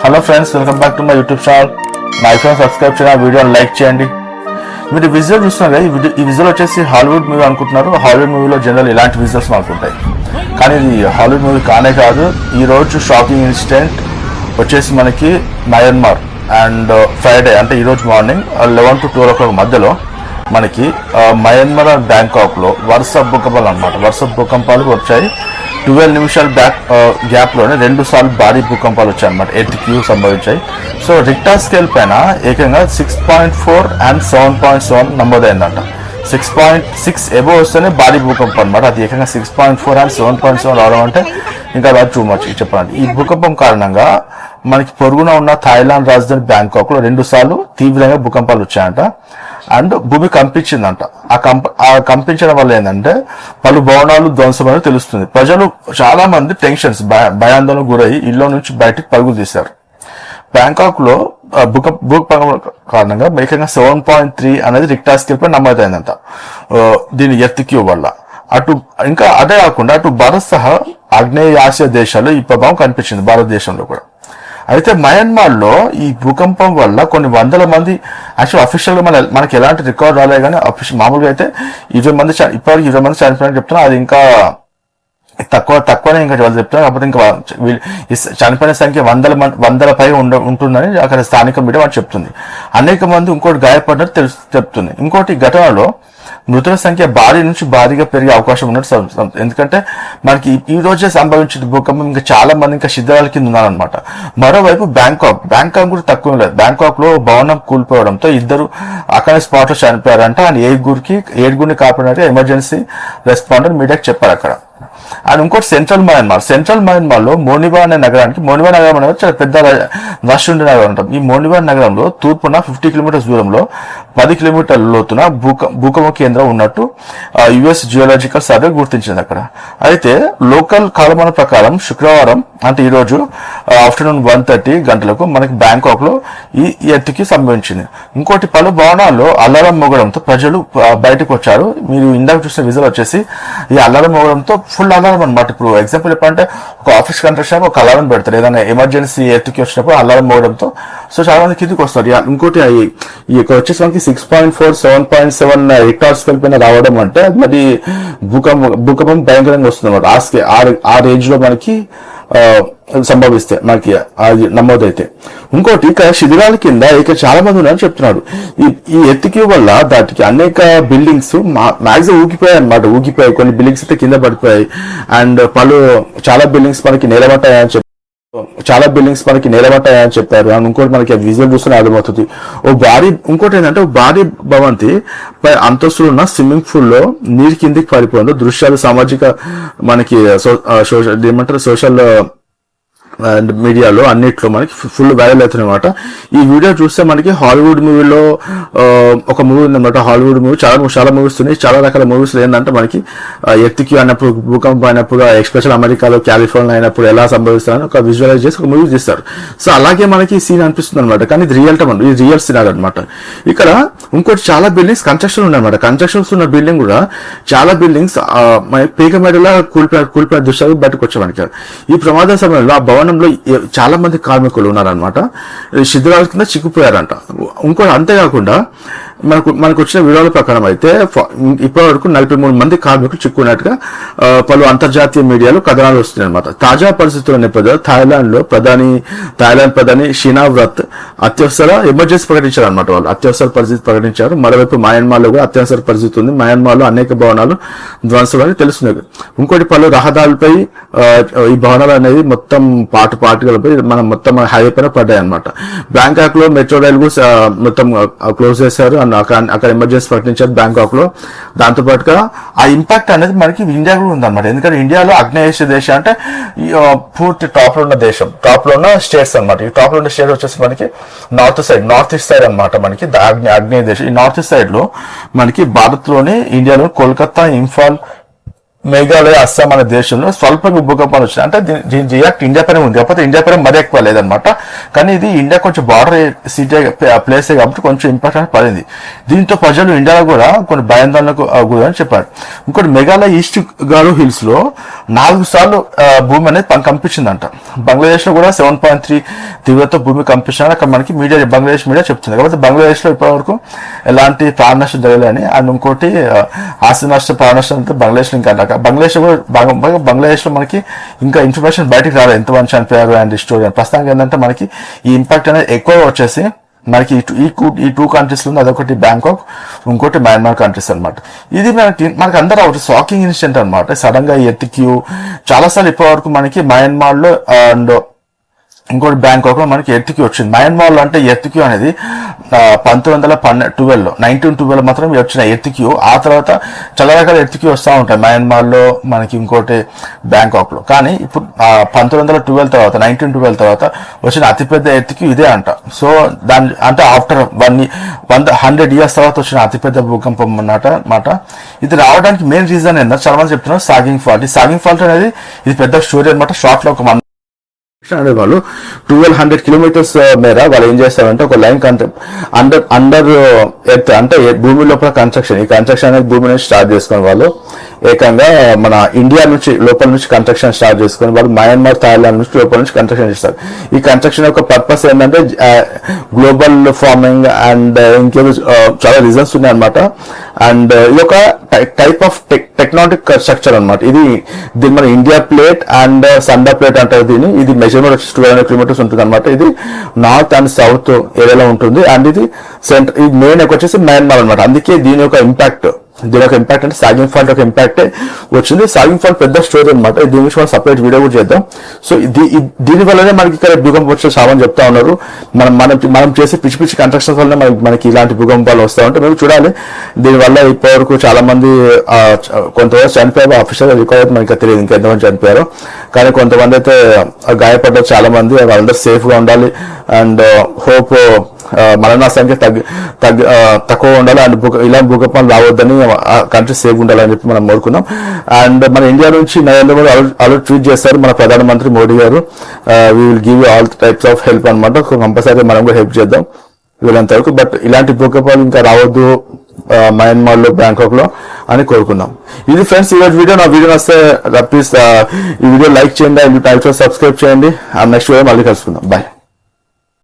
Hello friends, welcome back to my YouTube channel. నా iPhone subscribe చేయండి, వీడియోని like చేయండి. మీరు విజువల్ చూస్తున్నారు కదా, ఈ విజువల్ వచ్చేసి హాలీవుడ్ మూవీ అనుకుంటున్నారు. హాలీవుడ్ మూవీలో జనరల్ ఇలాంటి విజువల్స్ అనుకుంటాయి, కానీ ఇది హాలీవుడ్ మూవీ కానే కాదు. ఈరోజు షాకింగ్ ఇన్సిడెంట్ వచ్చేసి మనకి మయన్మార్ అండ్ ఫ్రైడే అంటే ఈరోజు మార్నింగ్ 11 to 12 o'clock మధ్యలో మనకి మయన్మార్ అండ్ బ్యాంకాక్లో వరుస భూకంపాలు అనమాట. వరుస భూకంపాలు వచ్చాయి. 12 నిమిషాల గ్యాప్లోనే 2 సార్లు భారీ భూకంపాలు వచ్చాయి అనమాట. ఎర్త్క్వేక్ సంభవించాయి. సో రిక్టర్ స్కేల్ పైన ఏకంగా 6.4 and 7.7 నమోదైందంట. 6.6 ఎబో వస్తేనే భారీ భూకంపం అనమాట. అది ఏకంగా 6.4 and 7.7 రావడం అంటే ఇంకా అది టూ మచ్ చెప్పాలంటే. ఈ భూకంపం కారణంగా మనకి పొరుగున ఉన్న థాయిలాండ్ రాజధాని బ్యాంకాక్లో 2 సార్లు తీవ్రంగా భూకంపాలు వచ్చాయంట. అండ్ భూమి కంపించిందంట. ఆ కంపించడం వల్ల ఏంటంటే పలు భవనాలు ధ్వంసమని తెలుస్తుంది. ప్రజలు చాలా మంది టెన్షన్స్ భయాందోళనకు గురయ్యి ఇళ్ల నుంచి బయటకు పరుగులు తీశారు. బ్యాంకాక్ లో భూకంపం కారణంగా ఏకంగా 7.3 అనేది రిక్టర్ స్కేల్ పై నమోదైందంట దీని ఎర్త్క్వేక్ వల్ల. అటు ఇంకా అదే కాకుండా అటు భారత్ సహా ఆగ్నేయ ఆసియా దేశాల్లో ఈ ప్రభావం కనిపించింది, భారతదేశంలో కూడా. అయితే మయన్మార్ లో ఈ భూకంపం వల్ల కొన్ని వందల మంది, యాక్చువల్ అఫీషియల్ గా మనకి ఎలాంటి రికార్డ్ రాలే, కానీ మామూలుగా అయితే 20 మంది ఇప్పటివరకు 20 మంది చనిపోయినట్టు చెప్తున్నారు. అది ఇంకా తక్కువనే ఇంకా వాళ్ళు చెప్తున్నారు. కాకపోతే ఇంకా చనిపోయిన సంఖ్య వందల పై ఉంటుందని అక్కడ స్థానిక మీడియా వాళ్ళు చెప్తుంది. అనేక మంది ఇంకోటి గాయపడినట్టు చెప్తుంది. ఇంకోటి ఘటనలో మృతుల సంఖ్య భారీ నుంచి భారీగా పెరిగే అవకాశం ఉన్నట్టు. ఎందుకంటే మనకి ఈ రోజే సంభవించిన భూకంపం ఇంకా చాలా మంది ఇంకా శిథిలాల కింద ఉన్నారనమాట. మరోవైపు బ్యాంకాక్ కూడా తక్కువ లేదు. బ్యాంకాక్ లో భవనం కూలిపోవడంతో 2 అక్కడే స్పాట్ లో చనిపోయారంట. అండ్ 7గురిని కాపాడినట్టు ఎమర్జెన్సీ రెస్పాండర్ మీడియాకి చెప్పారు అక్కడ. అండ్ ఇంకోటి సెంట్రల్ మయన్మార్ లో మోనివా అనే నగరానికి, మోనివా నగరం అనేది చాలా పెద్ద రష్ ఉండే నగరం అంటాం. ఈ మోనివా నగరంలో తూర్పున 50 కిలోమీటర్స్ దూరంలో 10 కిలోమీటర్ల లోతున భూకంప కేంద్రం ఉన్నట్టు యుఎస్ జియోలాజికల్ సర్వే గుర్తించింది అక్కడ. అయితే లోకల్ కాలమాన ప్రకారం శుక్రవారం అంటే ఈ రోజు ఆఫ్టర్నూన్ 1:30 గంటలకు మనకి బ్యాంకాక్ లో ఈ ఎర్త్క్వేక్ సంభవించింది. ఇంకోటి పలు భవనాల్లో అలారం మోగడంతో ప్రజలు బయటకు వచ్చారు. మీరు ఇందాక చూసిన విజువల్ వచ్చేసి ఈ అలారం మోగడంతో ఫుల్ అలారం అనమాట. ఇప్పుడు ఎగ్జాంపుల్ చెప్పాలంటే ఒక ఆఫీస్ కంట్రక్షన్ ఒక అలారం పెడతారు, ఏదైనా ఎమర్జెన్సీ ఎర్త్క్వేక్ వచ్చినప్పుడు అలారం మోగడంతో సో చాలా మంది కిందికి వస్తారు. ఇంకోటి వచ్చేసి మనకి 6.4, 7.7 రిక్టర్ స్కేల్ పైన రావడం అంటే మరి భూకంపం భయంకరంగా వస్తుంది అనమాట. ఆ రేంజ్ లో మనకి సంభవిస్తే మనకి నమోదైతే. ఇంకోటి ఇక్కడ శిథిలాల కింద ఇక చాలా మంది ఉన్నారని చెప్తున్నారు. ఈ ఎర్త్క్వేక్ వల్ల దానికి అనేక బిల్డింగ్స్ మాక్సిమం ఊగిపోయాయి అనమాట. కొన్ని బిల్డింగ్స్ అయితే కింద పడిపోయాయి. అండ్ చాలా బిల్డింగ్స్ మనకి నిలబడ్డాయని చెప్పారు. అండ్ ఇంకోటి మనకి విజువల్ చూస్తూనే అర్థమవుతుంది. ఇంకోటి ఏంటంటే భారీ భవంతి పై అంతస్తులు ఉన్న స్విమ్మింగ్ పూల్ లో నీరు కిందికి పడిపోయింది. దృశ్యాలు సామాజిక మనకి సోషల్ అండ్ మీడియాలో అన్నిట్లో మనకి ఫుల్ వైరల్ అవుతుందన్నమాట. ఈ వీడియో చూస్తే మనకి హాలీవుడ్ మూవీలో ఒక మూవీ ఉందన్నమాట. హాలీవుడ్ మూవీ చాలా మూవీస్ ఉన్నాయి. చాలా రకాల మూవీస్ ఏంటంటే మనకి ఎర్త్క్వేక్ అయినప్పుడు, భూకంపం అయినప్పుడు, ఎక్స్పెషల్ అమెరికాలో కాలిఫోర్నియా అయినప్పుడు ఎలా సంభవిస్తారని ఒక విజువలైజ్ చేసి ఒక మూవీ తీస్తారు. సో అలాగే మనకి ఈ సీన్ అనిపిస్తుంది అనమాట. కానీ ఇది రియల్ సినారీ అనమాట. ఇక్కడ ఇంకోటి చాలా బిల్డింగ్స్ కన్స్ట్రక్షన్ ఉన్నాయన్నమాట. కన్స్ట్రక్షన్స్ ఉన్న బిల్డింగ్ కూడా చాలా బిల్డింగ్స్ పేక మేడలా కూలిపోయిన దృశ్యాలు బయటకు వచ్చాయి మనకి. ఈ ప్రమాద సమయంలో ఆ భవనంలో చాలా మంది కార్మికులు ఉన్నారనమాట. శిథిలాల కింద చిక్కుపోయారంట. ఇంకోటి అంతేకాకుండా మనకు వచ్చిన వీడియోల ప్రకారం అయితే ఇప్పటి వరకు 43 మంది కార్మికులు చిక్కున్నట్టుగా పలు అంతర్జాతీయ మీడియాలో కథనాలు వస్తున్నాయి అనమాట. తాజా పరిస్థితుల నేపథ్యంలో థాయిలాండ్ ప్రధాని షీనావ్రత్ అత్యవసర ఎమర్జెన్సీ ప్రకటించారు అనమాట. వాళ్ళు అత్యవసర పరిస్థితి ప్రకటించారు. మరోవైపు మయన్మార్ లో కూడా అత్యవసర పరిస్థితి ఉంది. మయన్మార్ లో అనేక భవనాలు ధ్వంసమని తెలుస్తుంది. ఇంకోటి పలు రహదారులపై ఈ భవనాలు అనేది మొత్తం పాటుగలపై మొత్తం హైవే పైన పడ్డాయి అనమాట. బ్యాంకాక్ లో మెట్రో రైలు మొత్తం క్లోజ్ చేశారు. అక్కడ ఎమర్జెన్సీ ప్రకటించారు బ్యాంకాక్ లో. దాంతో పాటుగా ఆ ఇంపాక్ట్ అనేది మనకి ఇండియా కూడా ఉందన్నమాట. ఎందుకంటే ఇండియాలో ఆగ్నేయ దేశం అంటే పూర్తి టాప్ లో ఉన్న స్టేట్స్ అనమాట. ఈ టాప్ లో ఉన్న స్టేట్ వచ్చేసి మనకి నార్త్ ఈస్ట్ సైడ్ అనమాట. మనకి ఆగ్నేయ దేశం. ఈ నార్త్ ఈస్ట్ సైడ్ లో మనకి భారత్ లోని, ఇండియాలో కోల్కతా, ఇంఫాల్, మేఘాలయ అస్సాం అనే దేశంలో స్వల్పంగా భూకంపాలు వచ్చినాయి. అంటే దీని రియాక్ట్ ఇండియా పైన ఉంది, కాకపోతే ఇండియా పైన మరీ ఎక్కువ లేదనమాట. కానీ ఇది ఇండియా కొంచెం బార్డర్ సిటీ ప్లేసే కాబట్టి కొంచెం ఇంపాక్ట్ అనేది పడింది. దీంతో ప్రజలు ఇండియాలో కూడా కొన్ని భయాందోళనకు గురని చెప్పారు. ఇంకోటి మేఘాలయ ఈస్ట్ గారు హిల్స్ లో 4 సార్లు భూమి అనేది కంపించిందంట. బంగ్లాదేశ్ లో కూడా 7.3 తీవ్రత భూమి కంపించిందని అక్కడ మనకి బంగ్లాదేశ్ మీడియా చెప్తుంది. కాబట్టి బంగ్లాదేశ్ లో ఇప్పటివరకు ఎలాంటి ప్రాణ నష్టం జరగలేని. అండ్ ఇంకోటి ఆస్తి నష్టం ప్రాణ నష్టం అంటే బంగ్లాదేశ్ లో ఇంకా బంగ్లాదేశ్ లో మనకి ఇంకా ఇన్ఫర్మేషన్ బయటకు రాలేదు ఎంతమంది చనిపోయారు అండ్ స్టోరీ అని. ప్రస్తుతానికి ఏంటంటే మనకి ఈ ఇంపాక్ట్ అనేది ఎక్కువగా వచ్చేసి మనకి ఈ 2 కంట్రీస్ లో అదొకటి బ్యాంకాక్, ఇంకోటి మయన్మార్ కంట్రీస్ అనమాట. ఇది మనకి అందరూ ఒకటి షాకింగ్ ఇన్సిడెంట్ అనమాట. సడన్ గా ఎర్త్క్యూ చాలాసార్లు ఇప్పటి వరకు మనకి మయన్మార్ లో అండ్ ఇంకోటి బ్యాంకాక్ లో మనకి ఎర్త్క్యూ వచ్చింది. మయన్మార్ లో అంటే ఎర్త్క్యూ అనేది 1912 మాత్రం వచ్చిన ఎర్త్క్యూ. ఆ తర్వాత చాలా రకాల ఎర్త్క్యూ వస్తూ ఉంటాయి మయన్మార్ లో, మనకి ఇంకోటి బ్యాంకాక్ లో. కానీ ఇప్పుడు 1912 తర్వాత వచ్చిన అతిపెద్ద ఎర్త్క్యూ ఇదే అంట. సో దాని అంటే ఆఫ్టర్ 100 years తర్వాత వచ్చిన అతిపెద్ద భూకంపం అన్నమాట. ఇది రావడానికి మెయిన్ రీజన్ ఏంటంటే చాలా మంది చెప్తున్నారు సాగింగ్ ఫాల్ట్. ఈ సాగింగ్ ఫాల్ట్ అనేది ఇది పెద్ద స్టోరీ అనమాట. షార్ట్ లో ఒక వాళ్ళు 1200 kilometers మేర వాళ్ళు ఏం చేస్తారంటే ఒక లైన్ అండర్ ఎర్త్ అంటే భూమి లోపల కన్స్ట్రక్షన్. ఈ కన్స్ట్రక్షన్ అనేది భూమి నుంచి స్టార్ట్ చేసుకుని వాళ్ళు ఏకంగా మన ఇండియా నుంచి లోపల నుంచి కన్స్ట్రక్షన్ స్టార్ట్ చేసుకుని వాళ్ళు మయన్మార్, థాయిలాండ్ నుంచి లోపల నుంచి కన్స్ట్రక్షన్ చేస్తారు. ఈ కన్స్ట్రక్షన్ యొక్క పర్పస్ ఏంటంటే గ్లోబల్ ఫార్మింగ్ అండ్ ఇంకేదో చాలా రీజన్స్ ఉన్నాయి అనమాట. అండ్ ఇది ఒక టైప్ ఆఫ్ టెక్నాటిక్ స్ట్రక్చర్ అనమాట. దీని మన ఇండియా ప్లేట్ అండ్ సండా ప్లేట్ అంటారు దీన్ని. ఇది మెజర్మెంట్ వచ్చి 1200 kilometers ఉంటుంది అనమాట. ఇది నార్త్ అండ్ సౌత్ ఏరియాలో ఉంటుంది. అండ్ ఇది మెయిన్ వచ్చేసి మయన్మార్ అనమాట. అందుకే దీని యొక్క ఇంపాక్ట్ అంటే సాగింగ్ ఫాల్ట్ యొక్క ఇంపాక్ట్ వచ్చింది. సాగింగ్ ఫాల్ట్ పెద్ద స్టోరీ అనమాట. దీని గురించి మనం సపరేట్ వీడియో కూడా చేద్దాం. సో దీని వల్లనే మనకి ఇక్కడ భూకంపం వచ్చే సామని చెప్తా ఉన్నారు. మనం చేసే పిచ్చి కన్స్ట్రక్షన్స్ వల్ల మనకి ఇలాంటి భూకంపాలు వస్తూ ఉంటాయి. మేము చూడాలి. దీనివల్ల ఇప్పటివరకు చాలా మంది కొంతమంది చనిపోయారు. అఫీషియల్ రికార్డ్ మనకి తెలియదు ఇంకెంతమంది చనిపోయారు. కానీ కొంతమంది అయితే గాయపడ్డారు చాలా మంది. వాళ్ళందరూ సేఫ్ గా ఉండాలి. అండ్ హోప్ మరణ సంఖ్య తక్కువ ఉండాలి. అండ్ ఇలాంటి భూకంపాలు రావద్దని కంట్రీ సేఫ్ ఉండాలని చెప్పి మనం కోరుకున్నాం. అండ్ మన ఇండియా నుంచి నరేంద్ర మోడీ ఆల్రెడీ ట్వీట్ చేస్తారు మన ప్రధానమంత్రి మోడీ గారు. We will give you all types of help అనమాట. కంపల్సరీ మనం కూడా హెల్ప్ చేద్దాం వీళ్ళంత వరకు. బట్ ఇలాంటి భూకంపాలు ఇంకా రావద్దు మయన్మార్ లో, బ్యాంకాక్ లో అని కోరుకున్నాం. ఇది ఫ్రెండ్స్ ఈ వీడియో. నా వీడియో వస్తే ప్లీజ్ ఈ వీడియో లైక్ చేయండి, సబ్స్క్రైబ్ చేయండి. నెక్స్ట్ వీడియో మళ్ళీ కలుసుకుందాం. బాయ్.